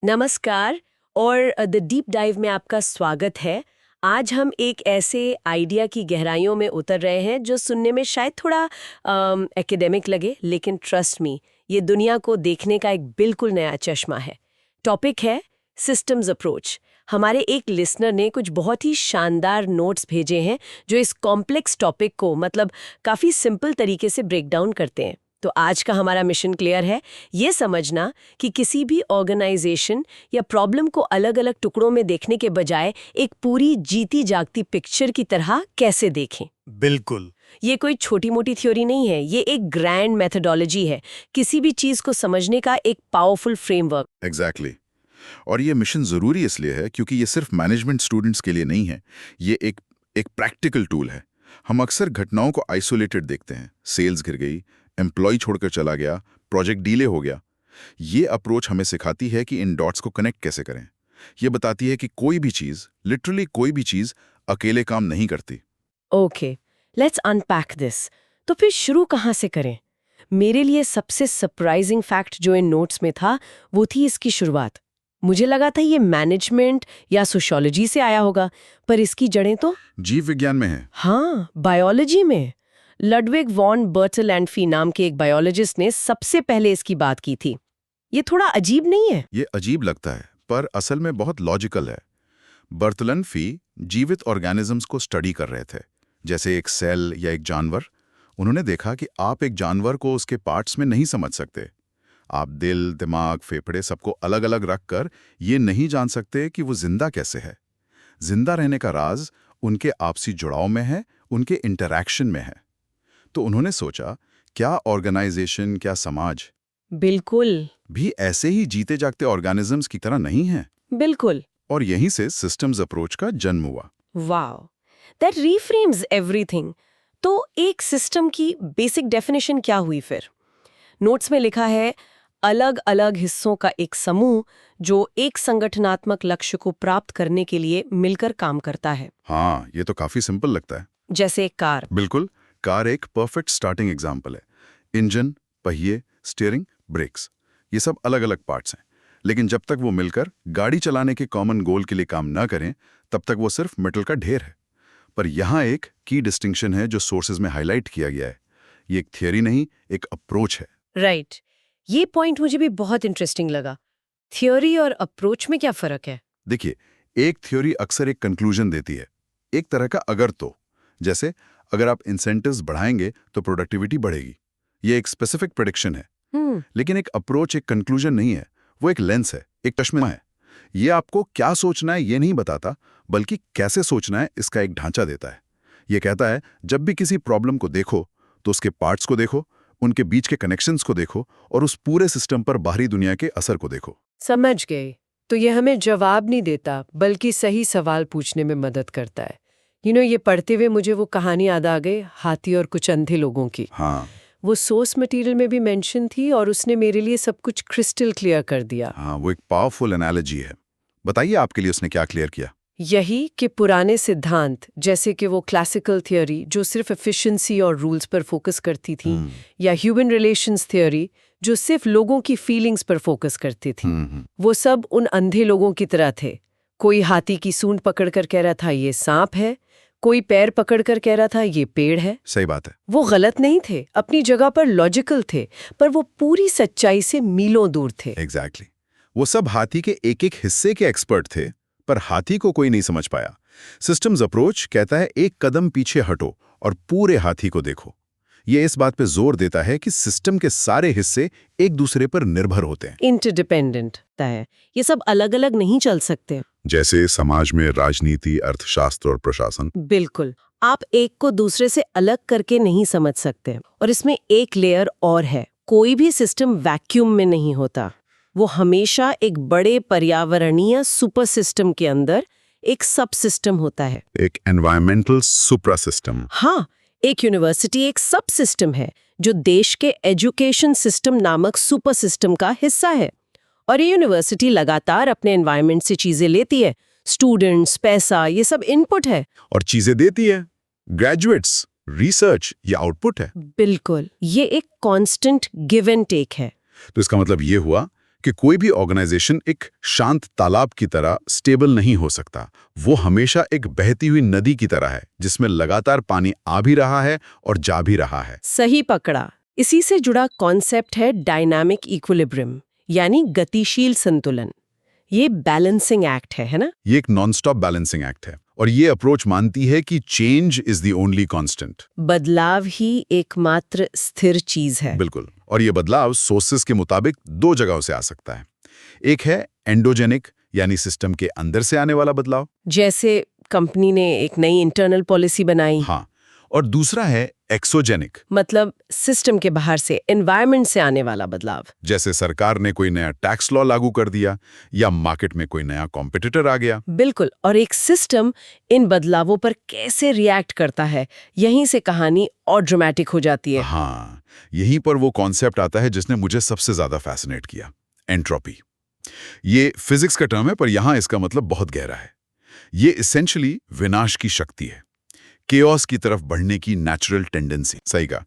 नमस्कार और the deep dive में आपका स्वागत है। आज हम एक ऐसे आइडिया की गहराइयों में उतर रहे हैं जो सुनने में शायद थोड़ा एकेडमिक लगे, लेकिन ट्रस्ट मी, ये दुनिया को देखने का एक बिल्कुल नया चश्मा है। टॉपिक है सिस्टम्स अप्रोच। हमारे एक लिसनर ने कुछ बहुत ही शानदार नोट्स भेजे हैं जो इस कॉम्प्लेक्स टॉपिक को काफ़ी सिंपल तरीके से ब्रेक डाउन करते हैं। तो आज का हमारा मिशन क्लियर है, ये समझना कि किसी भी ऑर्गेनाइजेशन या प्रॉब्लम को अलग अलग टुकड़ों में देखने के बजाय एक पूरी जीती जागती पिक्चर की तरह कैसे देखें। बिल्कुल। ये कोई छोटी मोटी थ्योरी नहीं है, ये एक ग्रैंड मेथोडोलॉजी है, किसी भी चीज को समझने का एक पावरफुल फ्रेमवर्क। एग्जैक्टली और ये मिशन जरूरी इसलिए है क्योंकि ये सिर्फ मैनेजमेंट स्टूडेंट्स के लिए नहीं है, ये एक प्रैक्टिकल टूल है। हम अक्सर घटनाओं को आइसोलेटेड देखते हैं, सेल्स गिर गई, एम्प्लॉय छोड़कर चला गया, प्रोजेक्ट डिले हो गया। ये अप्रोच हमें सिखाती है कि इन डॉट्स को कनेक्ट कैसे करें। ये बताती है कि कोई भी चीज, लिटरली कोई भी चीज अकेले काम नहीं करती। Okay, let's unpack this. तो फिर शुरू कहाँ से करें? मेरे लिए सबसे सरप्राइजिंग फैक्ट जो इन नोट्स में था वो थी इसकी शुरुआत। मुझे लगा था ये मैनेजमेंट या सोशियोलॉजी से आया होगा, पर इसकी जड़ें तो जीव विज्ञान में है। हाँ, बायोलॉजी में। लडविग वॉन बर्टलैंडफी नाम के एक बायोलॉजिस्ट ने सबसे पहले इसकी बात की थी। ये थोड़ा अजीब नहीं है? ये अजीब लगता है, पर असल में बहुत लॉजिकल है। बर्टलैंडफी जीवित ऑर्गेनिजम्स को स्टडी कर रहे थे, जैसे एक सेल या एक जानवर। उन्होंने देखा कि आप एक जानवर को उसके पार्ट्स में नहीं समझ सकते। आप दिल, दिमाग, फेफड़े सबको अलग अलग रखकर ये नहीं जान सकते कि वो जिंदा कैसे है। जिंदा रहने का राज उनके आपसी जुड़ाव में है, उनके इंटरैक्शन में है। तो उन्होंने सोचा, क्या ऑर्गेनाइजेशन, क्या समाज बिल्कुल भी ऐसे ही जीते जागते ऑर्गेनिजम्स की तरह नहीं है? बिल्कुल। और यहीं से सिस्टम्स अप्रोच का जन्म हुआ। Wow, that reframes everything. तो एक सिस्टम की बेसिक डेफिनेशन क्या हुई फिर? नोट्स में लिखा है, अलग अलग हिस्सों का एक समूह जो एक संगठनात्मक लक्ष्य को प्राप्त करने के लिए मिलकर काम करता है। हाँ, ये तो काफी सिंपल लगता है। जैसे एक कार। बिल्कुल, कार एक परफेक्ट स्टार्टिंग एग्जाम्पल है। इंजन, पहिए, स्टीयरिंग, ब्रेक्स, ये सब अलग अलग पार्ट्स हैं। लेकिन जब तक वो मिलकर गाड़ी चलाने के कॉमन गोल के लिए काम न करें, तब तक वो सिर्फ मेटल का ढेर है। पर यहाँ एक की डिस्टिंक्शन है जो सोर्सेज में हाईलाइट किया गया है। ये एक थियरी नहीं, एक अप्रोच है। राइट, ये पॉइंट मुझे भी बहुत इंटरेस्टिंग लगा। थियोरी और अप्रोच में क्या फर्क है? देखिए, एक थ्योरी अक्सर एक कंक्लूजन देती है, एक तरह का अगर तो। जैसे अगर आप इंसेंटिव्स बढ़ाएंगे तो प्रोडक्टिविटी बढ़ेगी। ये एक स्पेसिफिक प्रेडिक्शन है। लेकिन एक अप्रोच एक कंक्लूजन नहीं है, वो एक लेंस है, एक चश्मा है। ये आपको क्या सोचना है ये नहीं बताता, बल्कि कैसे सोचना है इसका एक ढांचा देता है। ये कहता है, जब भी किसी प्रॉब्लम को देखो तो उसके पार्ट्स को देखो, उनके बीच के कनेक्शंस को देखो और उस पूरे सिस्टम पर बाहरी दुनिया के असर को देखो। समझ गए। तो ये हमें जवाब नहीं देता, बल्कि सही सवाल पूछने में मदद करता है। ये पढ़ते हुए मुझे वो कहानी याद आ गई, हाथी और कुछ अंधे लोगों की। हाँ, वो सोर्स मटेरियल में भी मेंशन थी और उसने मेरे लिए सब कुछ क्रिस्टल क्लियर कर दिया। हाँ, वो एक पावरफुल एनालॉजी है। बताइए आपके लिए उसने क्या क्लियर किया? यही कि पुराने सिद्धांत, जैसे कि वो क्लासिकल थियोरी जो सिर्फ एफिशिएंसी और रूल्स पर फोकस करती थी, या ह्यूमन रिलेशंस थियोरी जो सिर्फ लोगों की फीलिंग्स पर फोकस करती थी, वो सब उन अंधे लोगों की तरह थे। कोई हाथी की सूंड पकड़कर कह रहा था ये सांप है, कोई पैर पकड़कर कह रहा था ये पेड़ है। सही बात है। वो गलत नहीं थे, अपनी जगह पर लॉजिकल थे, पर वो पूरी सच्चाई से मीलों दूर थे। एग्जैक्टली। वो सब हाथी के एक एक हिस्से के एक्सपर्ट थे, पर हाथी को कोई नहीं समझ पाया। सिस्टम्स अप्रोच कहता है, एक कदम पीछे हटो और पूरे हाथी को देखो। ये इस बात पे जोर देता है कि सिस्टम के सारे हिस्से एक दूसरे पर निर्भर होते हैं, इंटरडिपेंडेंट है। ये सब अलग अलग नहीं चल सकते। जैसे समाज में राजनीति, अर्थशास्त्र और प्रशासन। बिल्कुल, आप एक को दूसरे से अलग करके नहीं समझ सकते। और इसमें एक लेयर और है, कोई भी सिस्टम वैक्यूम में नहीं होता। वो हमेशा एक बड़े पर्यावरणीय सुपर सिस्टम के अंदर एक सब सिस्टम होता है। एक एनवायरमेंटल सुप्रा सिस्टम। हाँ, एक यूनिवर्सिटी एक सब सिस्टम है जो देश के एजुकेशन सिस्टम नामक सुपर सिस्टम का हिस्सा है। और ये यूनिवर्सिटी लगातार अपने एनवायरनमेंट से चीजें लेती है, स्टूडेंट्स, पैसा, ये सब इनपुट है। और चीजें देती है, ग्रेजुएट्स, रिसर्च, ये आउटपुट है। बिल्कुल, ये एक कांस्टेंट गिव एंड टेक है। तो इसका मतलब ये हुआ कि कोई भी ऑर्गेनाइजेशन एक शांत तालाब की तरह स्टेबल नहीं हो सकता। वो हमेशा एक बहती हुई नदी की तरह है जिसमें लगातार पानी आ भी रहा है और जा भी रहा है। सही पकड़ा। इसी से जुड़ा कॉन्सेप्ट है डायनामिक इक्विलिब्रियम, यानी गतिशील संतुलन। ये बैलेंसिंग एक्ट है ना? ये एक नॉन स्टॉप बैलेंसिंग एक्ट है और ये अप्रोच मानती है कि change is the only constant. बदलाव ही एकमात्र स्थिर चीज है। बिल्कुल। और ये बदलाव सोर्सेस के मुताबिक दो जगहों से आ सकता है। एक है एंडोजेनिक, यानी सिस्टम के अंदर से आने वाला बदलाव, जैसे कंपनी ने एक नई इंटरनल पॉलिसी बनाई। हाँ, और दूसरा है एक्सोजेनिक, मतलब सिस्टम के बाहर से, एनवायरनमेंट से आने वाला बदलाव। जैसे सरकार ने कोई नया टैक्स लॉ लागू कर दिया या मार्केट में कोई नया कॉम्पिटिटर आ गया। बिल्कुल। और एक सिस्टम इन बदलावों पर कैसे रिएक्ट करता है, यहीं से कहानी और ड्रामेटिक हो जाती है। हाँ, यहीं पर वो कॉन्सेप्ट आता है जिसने मुझे सबसे ज्यादा फैसिनेट किया, एंट्रोपी। ये फिजिक्स का टर्म है पर यहां इसका मतलब बहुत गहरा है। ये एसेंशियली विनाश की शक्ति है, केओस की तरफ बढ़ने की नेचुरल टेंडेंसी। सही कहा।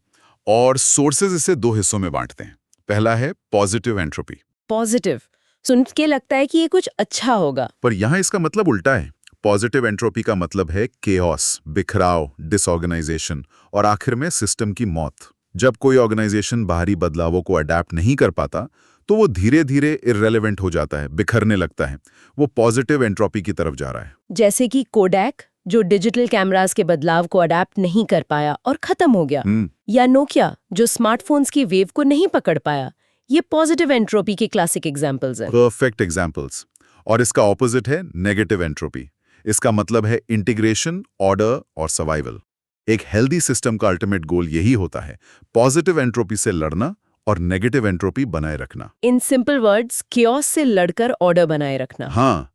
और सोर्सेज इसे दो हिस्सों में बांटते हैं। पहला है पॉजिटिव एंट्रोपी। पॉजिटिव सुन के लगता है कि ये कुछ अच्छा होगा, पर यहां इसका मतलब उल्टा है। पॉजिटिव एंट्रोपी का मतलब है केओस, बिखराव, डिसऑर्गेनाइजेशन और आखिर में सिस्टम की मौत। जब कोई ऑर्गेनाइजेशन बाहरी बदलावों को अडेप्ट नहीं कर पाता तो वो धीरे धीरे इररेलेवेंट हो जाता है, बिखरने लगता है। वो पॉजिटिव एंट्रोपी की तरफ जा रहा है। जैसे कि कोडैक जो डिजिटल कैमरास के बदलाव को अडेप्ट नहीं कर पाया और खत्म हो गया, या नोकिया जो स्मार्टफोन्स की वेव को नहीं पकड़ पाया। ये पॉजिटिव एंट्रोपी के क्लासिक एग्जांपल्स हैं। Perfect examples. और इसका ऑपोजिट है नेगेटिव एंट्रोपी। इसका मतलब है इंटीग्रेशन, ऑर्डर और सर्वाइवल। एक हेल्दी सिस्टम का अल्टीमेट गोल यही होता है, पॉजिटिव एंट्रोपी से लड़ना और नेगेटिव एंट्रोपी बनाए रखना। इन सिंपल वर्ड्स, कियोस से लड़कर ऑर्डर बनाए रखना। हाँ,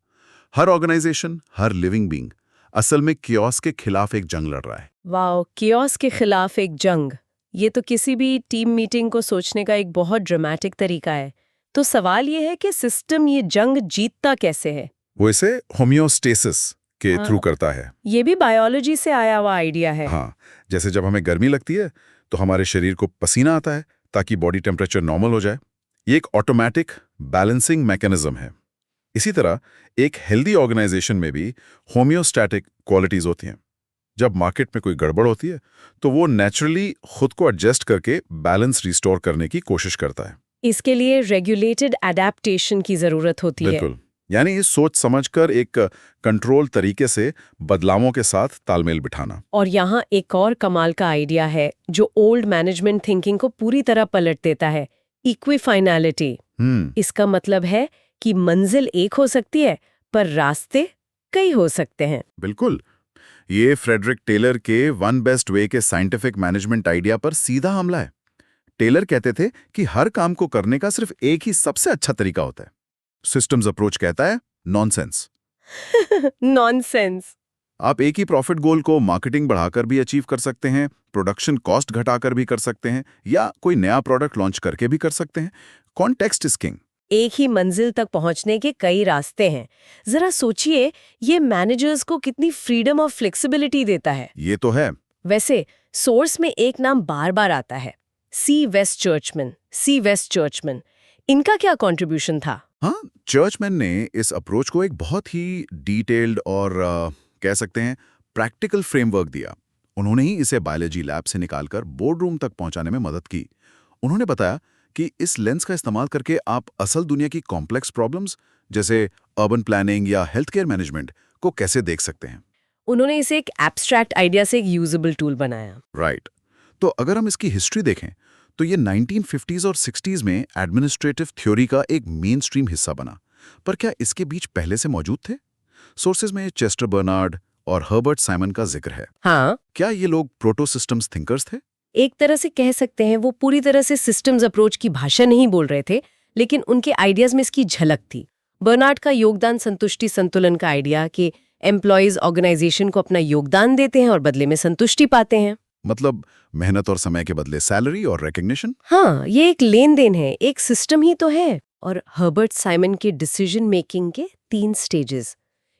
हर ऑर्गेनाइजेशन, हर लिविंग बीइंग असल में कियोस के खिलाफ एक जंग लड़ रहा है। वाओ, कियोस के खिलाफ एक जंग। ये तो किसी भी टीम मीटिंग को सोचने का एक बहुत ड्रामेटिक तरीका है। तो सवाल ये है कि सिस्टम ये जंग जीतता कैसे है? वो इसे होम्योस्टेसिस के थ्रू करता है। ये भी बायोलॉजी से आया हुआ आइडिया है। हाँ, जैसे जब हमें गर्मी लगती है तो हमारे शरीर को पसीना आता है ताकि बॉडी टेम्परेचर नॉर्मल हो जाए। ये एक ऑटोमेटिक बैलेंसिंग मैकेनिज्म है। इसी तरह एक हेल्दी ऑर्गेनाइजेशन में भी होम्योस्टैटिक क्वालिटीज होती हैं। जब मार्केट में कोई गड़बड़ होती है तो वो नेचुरली खुद को एडजस्ट करके बैलेंस रिस्टोर करने की कोशिश करता है। इसके लिए रेगुलेटेड एडेप्टेशन की जरूरत होती है। बिल्कुल। यानी ये सोच समझकर एक कंट्रोल तरीके से बदलावों के साथ तालमेल बिठाना। और यहाँ एक और कमाल का आइडिया है जो ओल्ड मैनेजमेंट थिंकिंग को पूरी तरह पलट देता है, इक्विफाइनैलिटी। इसका मतलब है कि मंजिल एक हो सकती है पर रास्ते कई हो सकते हैं। बिल्कुल। ये फ्रेडरिक टेलर के वन बेस्ट वे के साइंटिफिक मैनेजमेंट आइडिया पर सीधा हमला है। टेलर कहते थे कि हर काम को करने का सिर्फ एक ही सबसे अच्छा तरीका होता है। सिस्टम्स अप्रोच कहता है नॉनसेंस। नॉनसेंस। आप एक ही प्रॉफिट गोल को मार्केटिंग बढ़ाकर भी अचीव कर सकते हैं, प्रोडक्शन कॉस्ट घटाकर भी कर सकते हैं, या कोई नया प्रोडक्ट लॉन्च करके भी कर सकते हैं। Context is king. एक ही मंजिल तक पहुंचने के कई रास्ते हैं। जरा सोचिए, ये मैनेजर्स को कितनी फ्रीडम और फ्लेक्सिबिलिटी देता है। ये तो है। वैसे सोर्स में एक नाम बार बार आता है, सी वेस्ट चर्चमैन। इनका क्या कंट्रीब्यूशन था? हाँ, चर्चमैन ने इस अप्रोच को एक बहुत ही डिटेल्ड और कह सकते हैं प्रैक्टिकल फ्रेमवर्क दिया। उन्होंने ही इसे बायोलॉजी लैब से निकालकर बोर्ड रूम तक पहुंचाने में मदद की। उन्होंने बताया कि इस लेंस का इस्तेमाल करके आप असल दुनिया की कॉम्प्लेक्स प्रॉब्लम्स जैसे अर्बन प्लानिंग या हेल्थ केयर मैनेजमेंट को कैसे देख सकते हैं। उन्होंने इसे एक एब्स्ट्रैक्ट आइडिया से एक यूजेबल टूल बनाया। राइट। तो अगर हम इसकी हिस्ट्री देखें तो ये 1950s और 60s में एडमिनिस्ट्रेटिव थ्योरी का एक मेन स्ट्रीम हिस्सा बना। पर क्या इसके बीच पहले से मौजूद थे? सोर्सेज में चेस्टर बर्नार्ड और हर्बर्ट साइमन का जिक्र है। हाँ, क्या ये लोग प्रोटो सिस्टम्स थिंकर्स थे? एक तरह से कह सकते हैं। वो पूरी तरह से सिस्टम्स अप्रोच की भाषा नहीं बोल रहे थे, लेकिन उनके आइडियाज में इसकी झलक थी। बर्नार्ड का योगदान संतुष्टि संतुलन का आइडिया कि एम्प्लॉयज ऑर्गेनाइजेशन को अपना योगदान देते हैं और बदले में संतुष्टि पाते हैं। मतलब मेहनत और समय के बदले सैलरी और रिकग्निशन। हाँ, ये एक लेन देन है, एक सिस्टम ही तो है। और हर्बर्ट साइमन के डिसीजन मेकिंग के 3 स्टेजेस,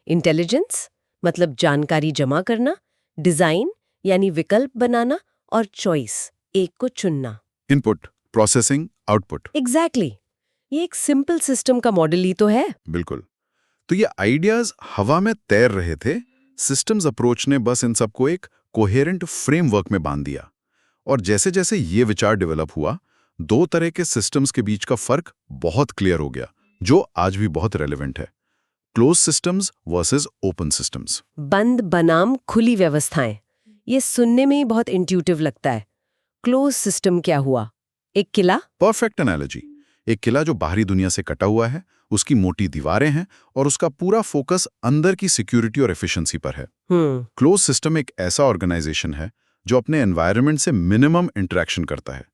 इंटेलिजेंस मतलब जानकारी जमा करना, डिजाइन यानी विकल्प बनाना, और चॉइस एक को चुनना। Input, processing, output. एग्जैक्टली। ये एक सिंपल सिस्टम का मॉडल ही तो है। बिल्कुल। तो ये आइडियाज हवा में तैर रहे थे, सिस्टम्स अप्रोच ने बस इन सबको एक कोहेरेंट फ्रेमवर्क में बांध दिया। और जैसे जैसे ये विचार डेवलप हुआ, दो तरह के सिस्टम्स के बीच का फर्क बहुत क्लियर हो गया, जो आज भी बहुत रेलेवेंट है। Close systems versus open systems. बंद बनाम खुली व्यवस्थाएं, ये सुनने में ही बहुत इंट्यूटिव लगता है। क्लोज सिस्टम क्या हुआ? एक किला? Perfect analogy. एक किला जो बाहरी दुनिया से कटा हुआ है, उसकी मोटी दीवारें हैं और उसका पूरा फोकस अंदर की सिक्योरिटी और एफिशिएंसी पर है। क्लोज सिस्टम एक ऐसा ऑर्गेनाइजेशन है जो अपने एनवायरनमेंट से मिनिमम इंटरेक्शन करता है।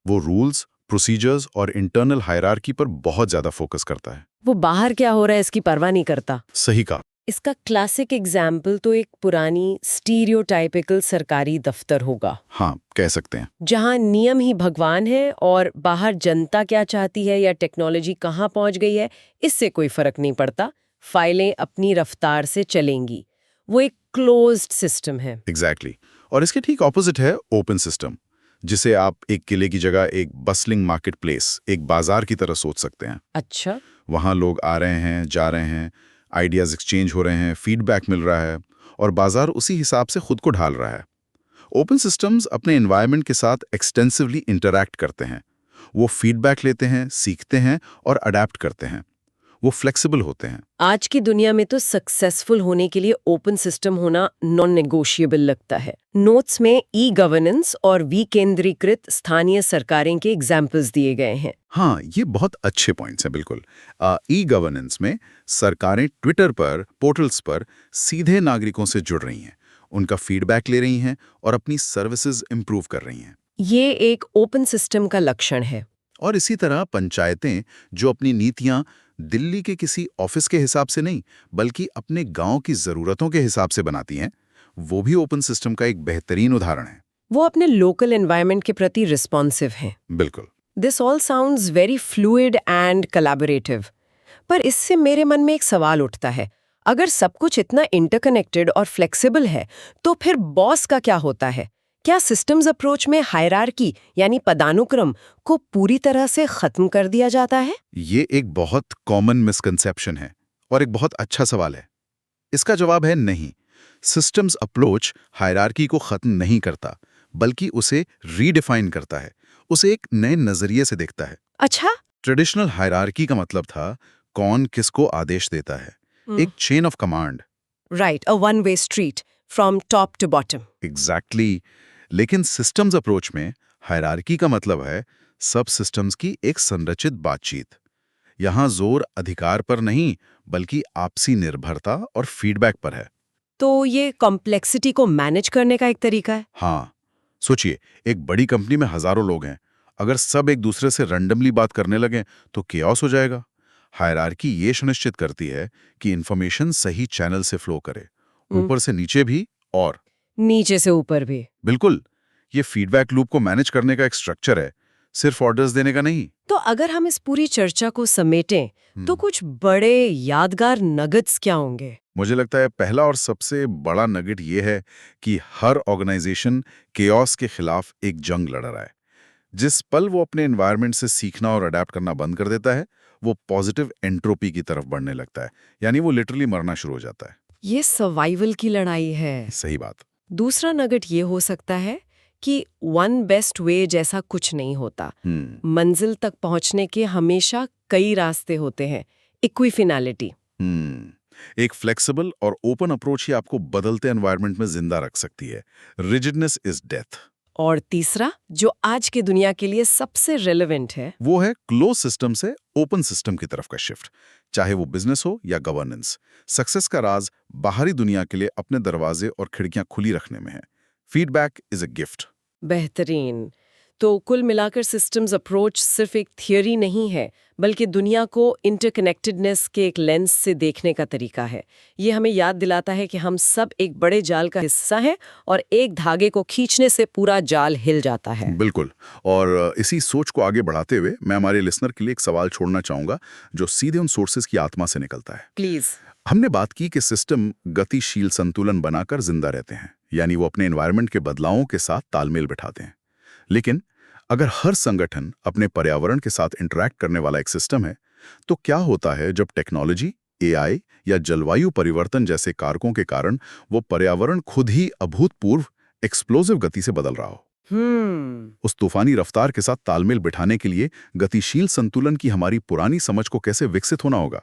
वो रूल्स, प्रोसीजर्स और इंटरनल हायरार्की पर बहुत ज्यादा फोकस करता है। वो बाहर क्या हो रहा है इसकी परवाह नहीं करता। सही कहा। इसका क्लासिक एग्जाम्पल तो एक पुरानी स्टीरियोटाइपिकल सरकारी दफ्तर होगा। हाँ, कह सकते हैं। जहां नियम ही भगवान है और बाहर जनता क्या चाहती है या टेक्नोलॉजी कहाँ पहुंच गई है, इससे कोई फर्क नहीं पड़ता। फाइलें अपनी रफ्तार से चलेंगी। वो एक क्लोज्ड सिस्टम है। एग्जैक्टली। और इसके ठीक ऑपोजिट है ओपन सिस्टम, जिसे आप एक किले की जगह एक बसलिंग मार्केट प्लेस, एक बाजार की तरह सोच सकते हैं। अच्छा। वहाँ लोग आ रहे हैं, जा रहे हैं, आइडियाज एक्सचेंज हो रहे हैं, फीडबैक मिल रहा है और बाजार उसी हिसाब से खुद को ढाल रहा है। ओपन सिस्टम्स अपने एनवायरनमेंट के साथ एक्सटेंसिवली इंटरैक्ट करते हैं। वो फीडबैक लेते हैं, सीखते हैं और अडेप्ट करते हैं। वो फ्लेक्सिबल होते हैं। आज की दुनिया में तो सक्सेसफुल होने के लिए ओपन सिस्टम होना नॉन नेगोशिएबल लगता है। नोट्स में ई गवर्नेंस और विकेंद्रीकृत स्थानीय सरकारें के एग्जाम्पल्स दिए गए हैं। हाँ, ये बहुत अच्छे पॉइंट्स हैं। बिल्कुल। ई गवर्नेंस में सरकारें ट्विटर पर, पोर्टल्स पर सीधे नागरिकों से जुड़ रही हैं, उनका फीडबैक ले रही हैं और अपनी सर्विसेज इंप्रूव कर रही हैं। ये एक ओपन सिस्टम का लक्षण है। और इसी तरह पंचायतें जो अपनी नीतियां दिल्ली के किसी ऑफिस के हिसाब से नहीं, बल्कि अपने गांव की जरूरतों के हिसाब से बनाती हैं, वो भी ओपन सिस्टम का एक बेहतरीन उदाहरण है। वो अपने लोकल एनवायरनमेंट के प्रति रिस्पॉन्सिव हैं। बिल्कुल। This all sounds very fluid and collaborative. पर इससे मेरे मन में एक सवाल उठता है, अगर सब कुछ इतना इंटरकनेक्टेड और फ्लेक्सिबल है, तो फिर बॉस का क्या होता है? क्या सिस्टम्स अप्रोच में हायरार्की यानी पदानुक्रम को पूरी तरह से खत्म कर दिया जाता है? ये एक बहुत कॉमन मिसकंसेप्शन है और एक बहुत अच्छा सवाल है। इसका जवाब है नहीं। सिस्टम्स अप्रोच हायरार्की को खत्म नहीं करता, बल्कि उसे रीडिफाइन करता है, उसे एक नए नजरिए से देखता है। अच्छा। ट्रेडिशनल हायरार्की का मतलब था कौन किसको आदेश देता है, एक chain of command. Right, a one way street from top to bottom. Exactly. लेकिन सिस्टम्स अप्रोच में हायरार्की का मतलब है सब सिस्टम्स की एक संरचित बातचीत। यहां जोर अधिकार पर नहीं, बल्कि आपसी निर्भरता और फीडबैक पर है। तो ये कॉम्प्लेक्सिटी को मैनेज करने का एक तरीका है। हाँ, सोचिए, एक बड़ी कंपनी में हजारों लोग हैं। अगर सब एक दूसरे से रैंडमली बात करने लगें तो केओस हो जाएगा। हायरार्की ये सुनिश्चित करती है कि इंफॉर्मेशन सही चैनल से फ्लो करे, ऊपर से नीचे भी और नीचे से ऊपर भी। बिल्कुल। ये फीडबैक लूप को मैनेज करने का एक स्ट्रक्चर है, सिर्फ ऑर्डर्स देने का नहीं। तो अगर हम इस पूरी चर्चा को समेटें, तो कुछ बड़े यादगार नगेट्स क्या होंगे? मुझे लगता है पहला और सबसे बड़ा नगेट ये है कि हर ऑर्गेनाइजेशन केओस के खिलाफ एक जंग लड़ रहा है। जिस पल वो अपने एनवायरनमेंट से सीखना और अडेप्ट करना बंद कर देता है, वो पॉजिटिव एंट्रोपी की तरफ बढ़ने लगता है, यानी वो लिटरली मरना शुरू हो जाता है। ये सर्वाइवल की लड़ाई है। सही बात। दूसरा नगेट ये हो सकता है कि वन बेस्ट वे जैसा कुछ नहीं होता। मंजिल तक पहुंचने के हमेशा कई रास्ते होते हैं। इक्विफिनैलिटी। एक फ्लेक्सिबल और ओपन अप्रोच ही आपको बदलते एनवायरनमेंट में जिंदा रख सकती है। Rigidness is death. और तीसरा, जो आज की दुनिया के लिए सबसे रेलेवेंट है, वो है क्लोज सिस्टम से ओपन सिस्टम की तरफ का शिफ्ट। चाहे वो बिजनेस हो या गवर्नेंस, सक्सेस का राज बाहरी दुनिया के लिए अपने दरवाजे और खिड़कियां खुली रखने में है। Feedback is a gift. बेहतरीन। तो कुल मिलाकर सिस्टम्स अप्रोच सिर्फ एक थियोरी नहीं है, बल्कि दुनिया को इंटरकनेक्टेडनेस के एक लेंस से देखने का तरीका है। ये हमें याद दिलाता है कि हम सब एक बड़े जाल का हिस्सा हैं और एक धागे को खींचने से पूरा जाल हिल जाता है। बिल्कुल। और इसी सोच को आगे बढ़ाते हुए मैं हमारे लिसनर के लिए एक सवाल छोड़ना चाहूंगा जो सीधे उन सोर्सेज की आत्मा से निकलता है। प्लीज। हमने बात की कि सिस्टम गतिशील संतुलन बनाकर जिंदा रहते हैं, यानी वो अपने एनवायरनमेंट के बदलावों के साथ तालमेल बिठाते हैं। लेकिन अगर हर संगठन अपने पर्यावरण के साथ इंटरैक्ट करने वाला एक सिस्टम है, तो क्या होता है जब टेक्नोलॉजी, एआई या जलवायु परिवर्तन जैसे कारकों के कारण वो पर्यावरण खुद ही अभूतपूर्व एक्सप्लोसिव गति से बदल रहा हो? उस तूफानी रफ्तार के साथ तालमेल बिठाने के लिए गतिशील संतुलन की हमारी पुरानी समझ को कैसे विकसित होना होगा?